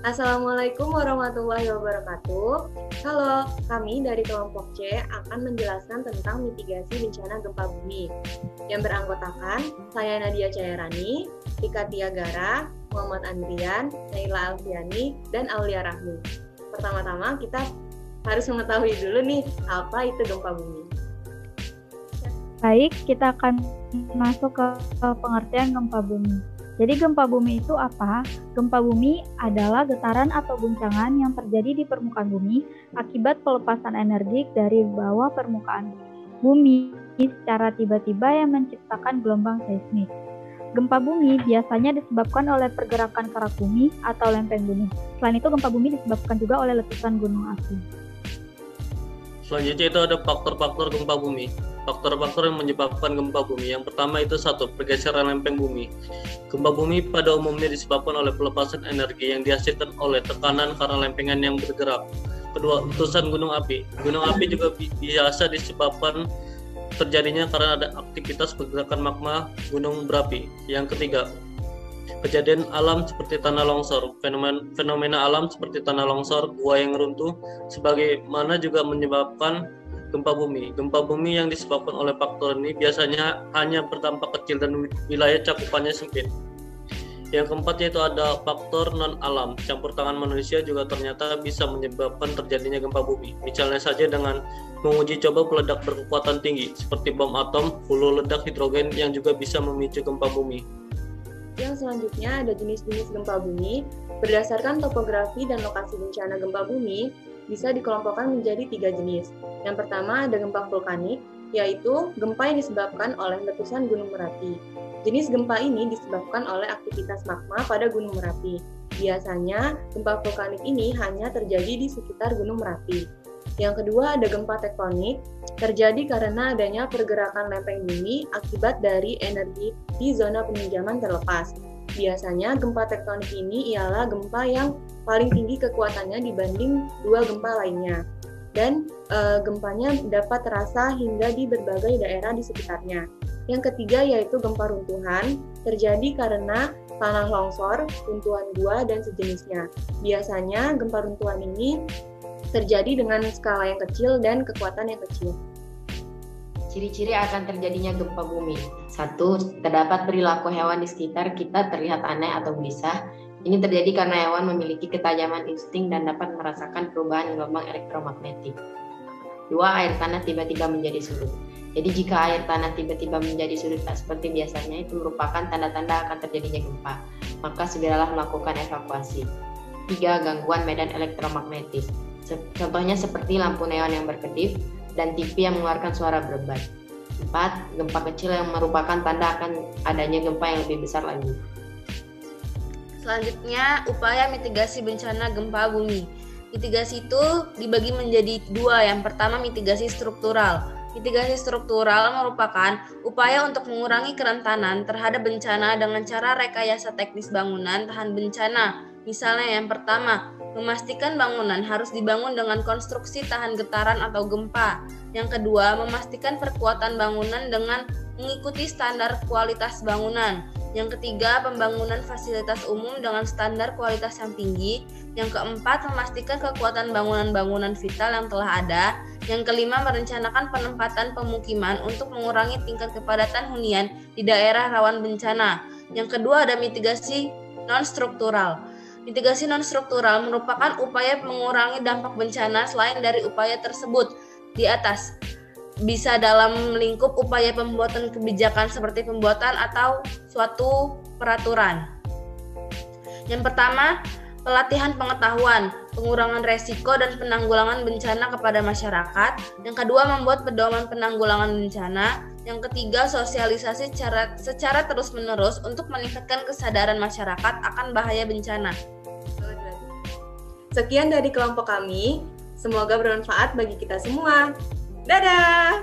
Assalamualaikum warahmatullahi wabarakatuh. Halo, kami dari kelompok C akan menjelaskan tentang mitigasi bencana gempa bumi yang beranggotakan saya Nadia Cairani, Tika Tiagara, Muhammad Andrian, Naila Alfiani, dan Aulia Rahmi. Pertama-tama kita harus mengetahui dulu nih, apa itu gempa bumi. Baik, kita akan masuk ke pengertian gempa bumi. Jadi gempa bumi itu apa? Gempa bumi adalah getaran atau guncangan yang terjadi di permukaan bumi akibat pelepasan energi dari bawah permukaan bumi secara tiba-tiba yang menciptakan gelombang seismik. Gempa bumi biasanya disebabkan oleh pergerakan kerak bumi atau lempeng bumi. Selain itu, gempa bumi disebabkan juga oleh letusan gunung api. Selanjutnya itu ada faktor-faktor gempa bumi. Faktor-faktor yang menyebabkan gempa bumi. Yang pertama itu pergeseran lempeng bumi. Gempa bumi pada umumnya disebabkan oleh pelepasan energi yang dihasilkan oleh tekanan karena lempengan yang bergerak. Kedua, letusan gunung api. Gunung api juga biasa disebabkan terjadinya karena ada aktivitas pergerakan magma gunung berapi. Yang ketiga, kejadian alam seperti tanah longsor. Fenomena alam seperti tanah longsor, gua yang runtuh, sebagaimana juga menyebabkan gempa bumi. Gempa bumi yang disebabkan oleh faktor ini biasanya hanya berdampak kecil dan wilayah cakupannya sempit. Yang keempat yaitu ada faktor non-alam. Campur tangan manusia juga ternyata bisa menyebabkan terjadinya gempa bumi. Misalnya saja dengan menguji coba peledak berkekuatan tinggi seperti bom atom, hulu ledak hidrogen yang juga bisa memicu gempa bumi. Yang selanjutnya ada jenis-jenis gempa bumi. Berdasarkan topografi dan lokasi bencana gempa bumi, bisa dikelompokkan menjadi 3 jenis. Yang pertama ada gempa vulkanik, yaitu gempa yang disebabkan oleh letusan Gunung Merapi. Jenis gempa ini disebabkan oleh aktivitas magma pada Gunung Merapi. Biasanya, gempa vulkanik ini hanya terjadi di sekitar Gunung Merapi. Yang kedua ada gempa tektonik, terjadi karena adanya pergerakan lempeng bumi akibat dari energi di zona peminjaman terlepas. Biasanya gempa tektonik ini ialah gempa yang paling tinggi kekuatannya dibanding 2 gempa lainnya. Dan gempanya dapat terasa hingga di berbagai daerah di sekitarnya. Yang ketiga yaitu gempa runtuhan, terjadi karena tanah longsor, runtuhan gua, dan sejenisnya. Biasanya gempa runtuhan ini terjadi dengan skala yang kecil dan kekuatan yang kecil. Ciri-ciri akan terjadinya gempa bumi. 1. Terdapat perilaku hewan di sekitar kita terlihat aneh atau gelisah. Ini terjadi karena hewan memiliki ketajaman insting dan dapat merasakan perubahan gelombang elektromagnetik. 2. Air tanah tiba-tiba menjadi surut. Jadi jika air tanah tiba-tiba menjadi surut tak seperti biasanya, itu merupakan tanda-tanda akan terjadinya gempa. Maka segeralah melakukan evakuasi. 3. Gangguan medan elektromagnetis. Contohnya seperti lampu neon yang berkedip dan TV yang mengeluarkan suara berebat. 4. Gempa kecil yang merupakan tanda akan adanya gempa yang lebih besar lagi. Selanjutnya, upaya mitigasi bencana gempa bumi. Mitigasi itu dibagi menjadi 2. Yang pertama, mitigasi struktural. Mitigasi struktural merupakan upaya untuk mengurangi kerentanan terhadap bencana dengan cara rekayasa teknis bangunan tahan bencana. Misalnya yang pertama, memastikan bangunan harus dibangun dengan konstruksi tahan getaran atau gempa. Yang kedua, memastikan perkuatan bangunan dengan mengikuti standar kualitas bangunan. Yang ketiga, pembangunan fasilitas umum dengan standar kualitas yang tinggi. Yang keempat, memastikan kekuatan bangunan-bangunan vital yang telah ada. Yang kelima, merencanakan penempatan pemukiman untuk mengurangi tingkat kepadatan hunian di daerah rawan bencana. Yang kedua, ada mitigasi non-struktural. Mitigasi non-struktural merupakan upaya mengurangi dampak bencana selain dari upaya tersebut di atas. Bisa dalam lingkup upaya pembuatan kebijakan seperti pembuatan atau suatu peraturan. Yang pertama, pelatihan pengetahuan, pengurangan resiko dan penanggulangan bencana kepada masyarakat. Yang kedua, membuat pedoman penanggulangan bencana. Yang ketiga, sosialisasi secara terus-menerus untuk meningkatkan kesadaran masyarakat akan bahaya bencana. Sekian dari kelompok kami, semoga bermanfaat bagi kita semua. Dadah!